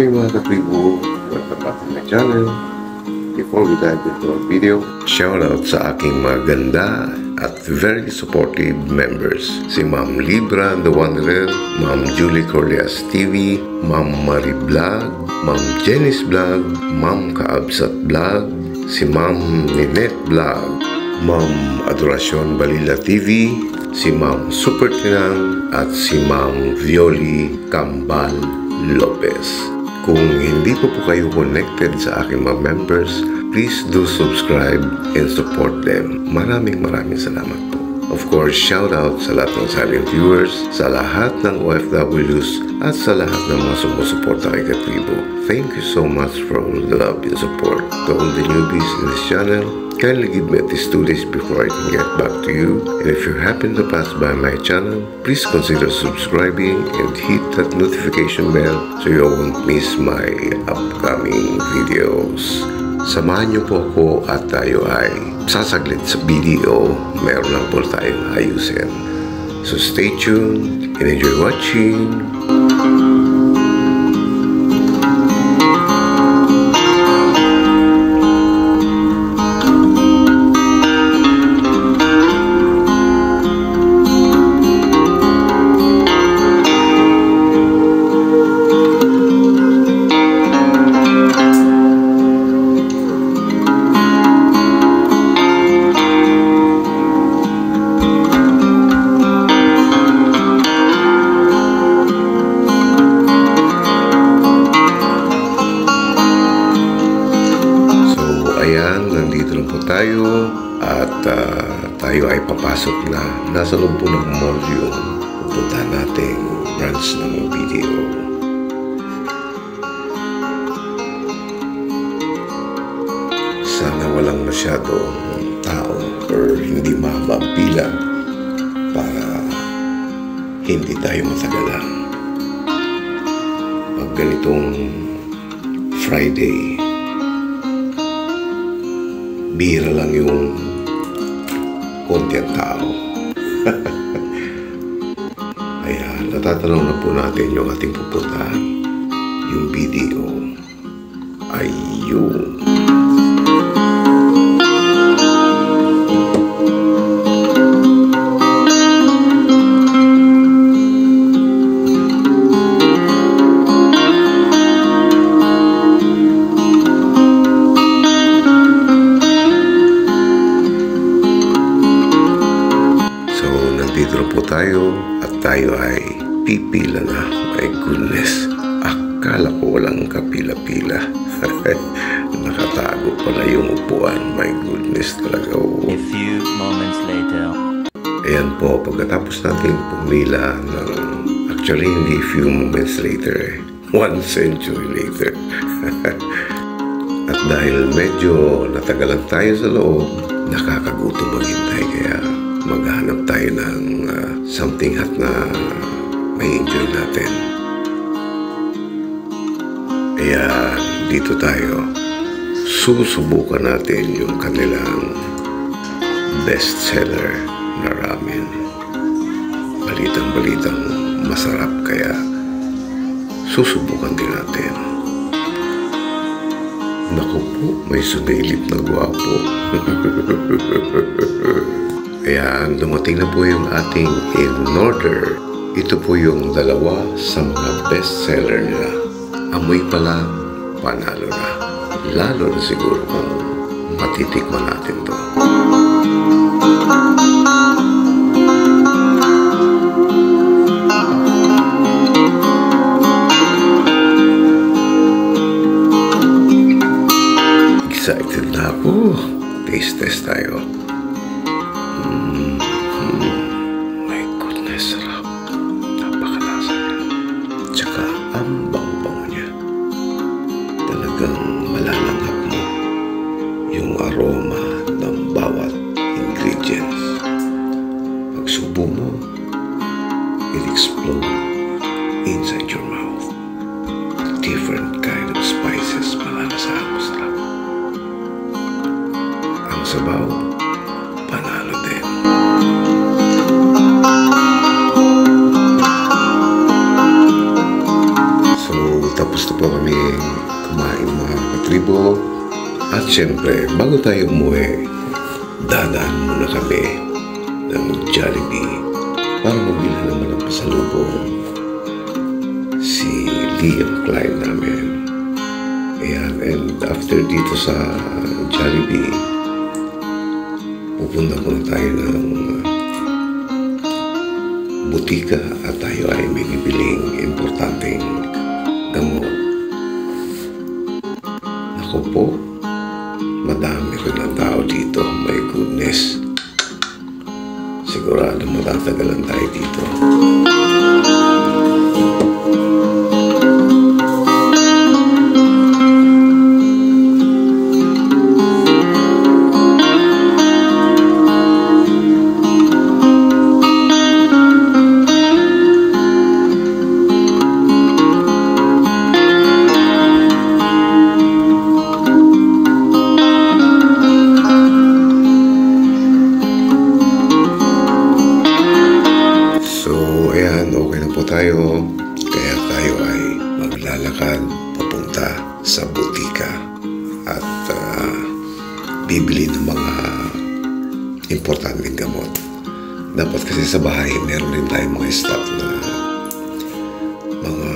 mga katribo, welcome back to my channel. Before we dive into our video, shout out sa aking mga ganda at very supportive members. Si Ma'am Libra the Wanderer, Ma'am Julie Corleas TV, Ma'am Marie Vlog, Ma'am Jenice Vlog, Ma'am Kaabsat Vlog, si Ma'am Ninette Vlog, Ma'am Adoracion Balila TV, si Ma'am Super Tinang at si Ma'am Violi Cambal Lopez. Kung hindi po kayo connected sa aking mga members, please do subscribe and support them. Maraming salamat po. Of course, shout out sa lahat ng silent viewers, sa lahat ng OFWs, at sa lahat ng mga sumusuporta kay Katribo. Thank you so much for all the love and support. To all the newbies in this channel, kindly give me at least 2 days before I can get back to you. And if you happen to pass by my channel, please consider subscribing and hit that notification bell so you won't miss my upcoming videos. Samahan niyo po ako at tayo ay sasaglit sa video. Meron lang po tayong ayusin. So stay tuned and enjoy watching. Nandito lang po tayo at tayo ay papasok na. Nasa loob po ng mall yung pupuntahan nating branch ng video. Sana walang masyadong tao or hindi mahaba ang pila para hindi tayo matagalan. Pag ganitong Friday, bihira lang yung konti ang tao. Ayan, natatanong na po natin yung ating pupuntahan. Yung video. Ayun. Tayo at tayo ay pipila na. My goodness, akala ko walang kapila-pila. Nakatago pala yung upuan. My goodness talaga. A few moments later. Ayan po, pagkatapos natin pumila ng, actually hindi few moments later, 1 century later. At dahil medyo natagalan tayo sa loob, nakakagutom maghintay, kaya maghanap tayo ng something hot na may enjoy natin. Ayan, dito tayo. Susubukan natin yung kanilang bestseller na ramen. Balitang masarap, kaya susubukan din natin. Naku po, may sumilip na gwapo. Ayan, dumating na po yung ating in order. Ito po yung dalawa sa mga bestseller nila. Amoy pa lang, panalo na. Lalo na siguro kung matitikman natin to. Excited na ako. Taste test tayo. My goodness, sarap. Napakalasa niya. Tsaka ang bango-bango niya. Talagang malalanghap mo yung aroma ng bawat ingredients. Pag subo mo, it explode inside your mouth. Different kind of spices, malalasahan mo, sarap. Ang sabaw, panalo din. So, tapos na po kami Cebu. At syempre, bago tayo umuwi, dadaan muna kami ng Jollibee para mabili naman ang pasalubong si Liam Klein namin. Ayan, and after dito sa Jollibee, pupunta muna tayo ng butika at tayo ay may bibiling importanteng gamot. Ako po, madami rin ang tao dito. My goodness. Sigurado matatagalan tayo dito. Kaya tayo ay maglalakad papunta sa butika at bibili ng mga importanteng gamot. Dapat kasi sa bahay meron din tayong mga stock na mga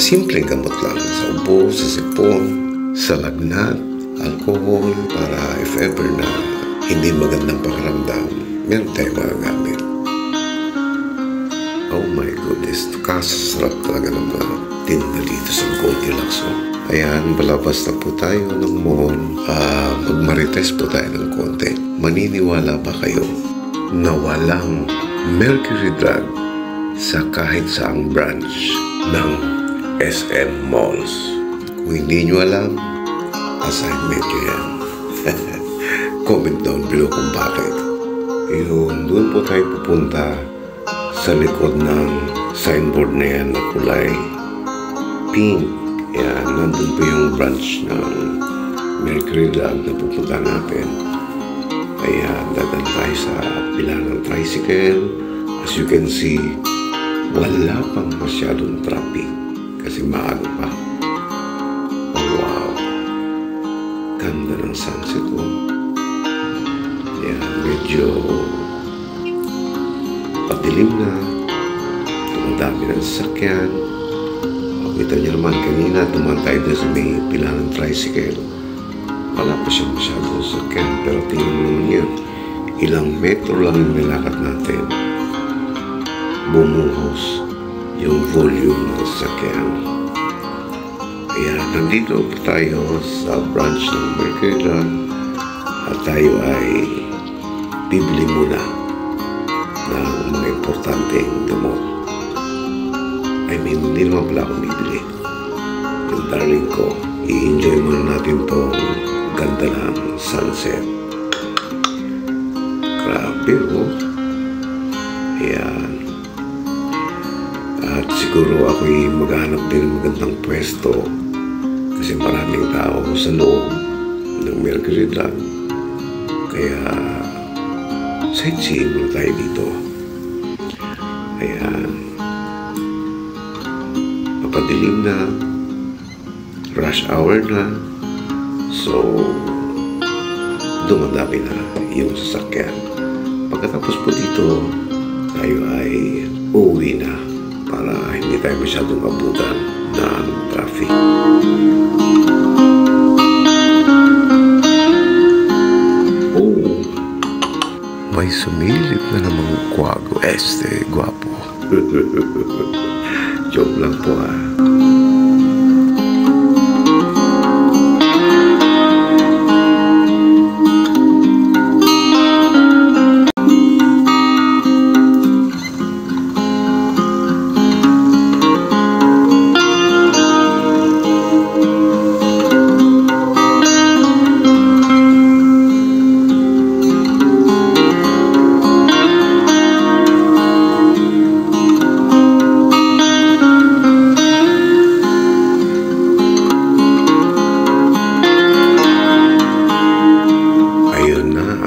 simpleng gamot lang, sa ubo, sa sipon, sa lagnat, alcohol, para if ever na hindi magandang pakiramdam, meron tayong magagamit. Oh my goodness, kasasarap talaga ng mga tinda dito sa Goldilocks. Ayan, palabas na po tayo ng mall. Magmarites po tayo ng konti. Maniniwala ba kayo na walang Mercury Drug sa kahit saang branch ng SM Malls? Kung hindi nyo alam, assignment nyo yan. Comment down below kung bakit. Yun, doon po tayo pupunta sa likod ng signboard na yan na kulay pink. Yan, nandun po yung branch ng Mercury Drug na pupunta natin. Ayan, dadan tayo sa pila ng tricycle. As you can see, wala pang masyadong traffic kasi maaga pa. Oh, wow, ganda ng sunset. Ayan, medyo padilim na, tumadami ng sasakyan. Kita niyo naman kanina, tuman tayo doon sa may pila ng tricycle. Wala pa siya masyadong sasakyan, pero tingnan mo naman yan. Ilang metro lang yung nilakad natin. Bumuhos yung volume ng sasakyan. Kaya nandito po tayo sa branch ng Mercury Drug at tayo ay bibili muna ng mga importanteng gamot. I mean, hindi naman pala akong bibili. Yung darling ko, i-enjoy muna natin tong ganda ng sunset. Grabe, oh. Ayan. At siguro ako'y maghanap din ng magandang pwesto kasi maraming tao sa loob ng Mercury Drug. Kaya sightseeing muna tayo dito. Ayan. Papadilim na. Rush hour na. So, dumadami na yung sasakyan. Pagkatapos po dito, tayo ay uuwi na para hindi tayo masyadong abutan ng traffic. May sumilip na namang kwago. Guwapo. Joke lang po, ha.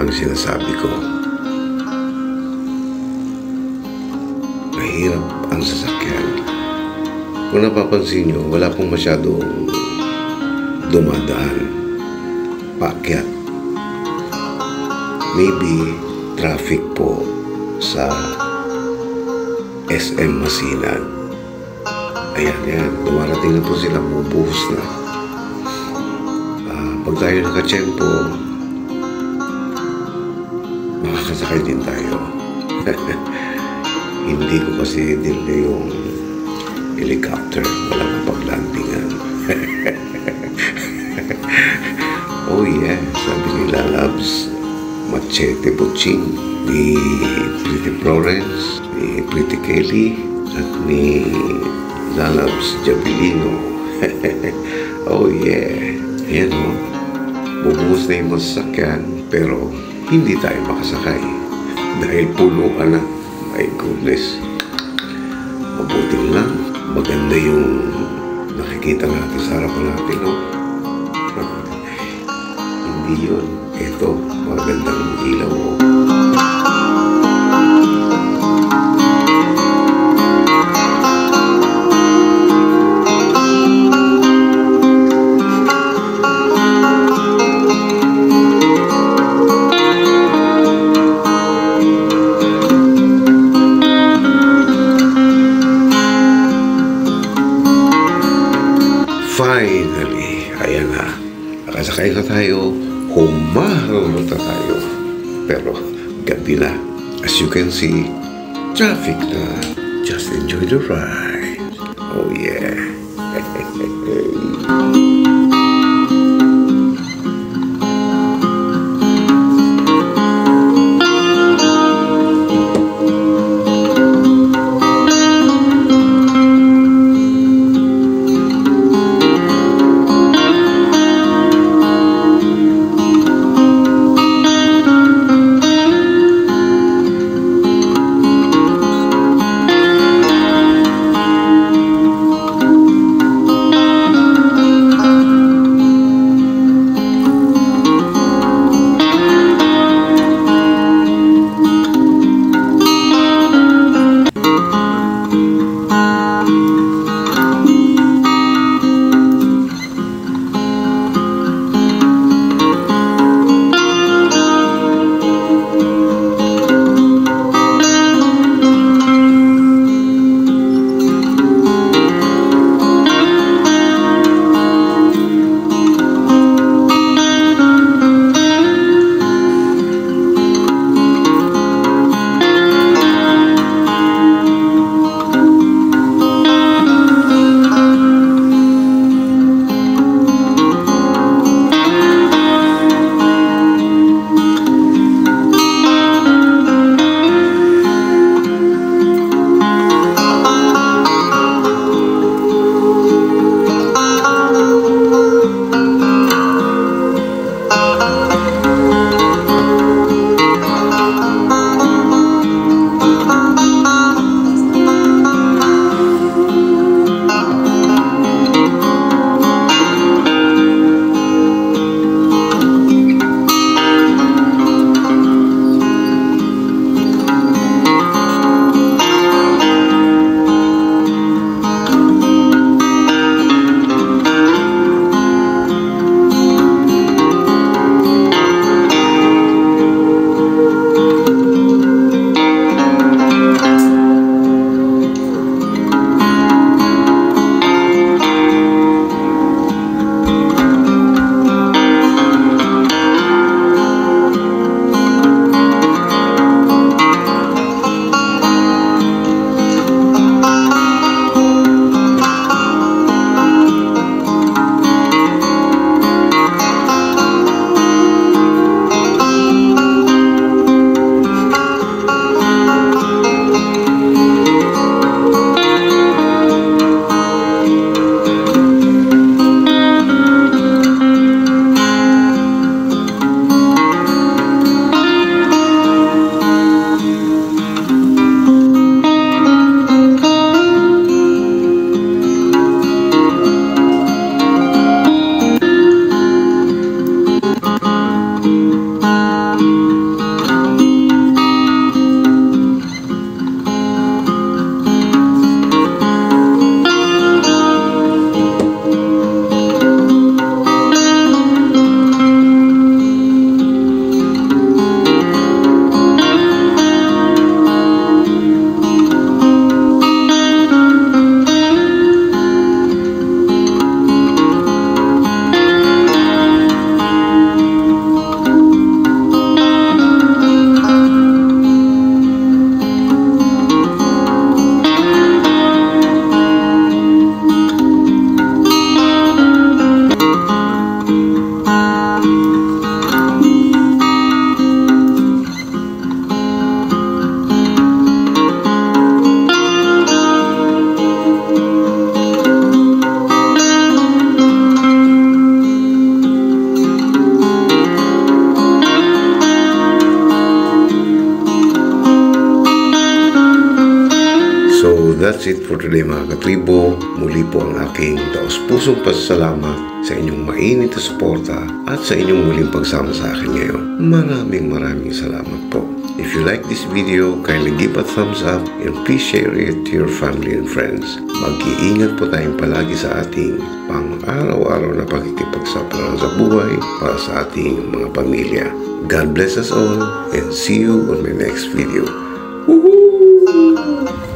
Sinasabi ko, mahirap ang sasakyan. Kung napapansin nyo, wala pong masyadong dumadaan paakyat. Maybe traffic po sa SM Masinag. Ayan, dumarating na po sila, bubuhos na. Pag tayo nakatsyempo, makakasakay din tayo. Hindi ko kasi dinla yung helicopter, walang paglandingan. Oh yeah, sabi nila Labs Machete Butching, ni Pretty Florence, ni Pretty Kelly, at ni Lalabs Jabilino. Oh yeah, ayan o, bubuhos na yung masasakyan, pero hindi tayo makasakay dahil punuan na. My goodness, mabuting lang, maganda yung nakikita natin sa harapan natin, no? Hindi yun. Ito, magandang ilaw, oh. Finally, ayan na. Nakasakay na tayo. Humaharap na tayo. Pero gabi na. As you can see, traffic na. Just enjoy the ride. Oh yeah. That's it for today mga katribo. Muli po ang aking taos-pusong pasasalamat sa inyong mainit na suporta at sa inyong muling pagsama sa akin ngayon. Maraming salamat po. If you like this video, kindly give a thumbs up and please share it to your family and friends. Mag-iingat po tayong palagi sa ating pang-araw-araw na pakikipagsapalaran sa buhay para sa ating mga pamilya. God bless us all and see you on my next video. Woohoo!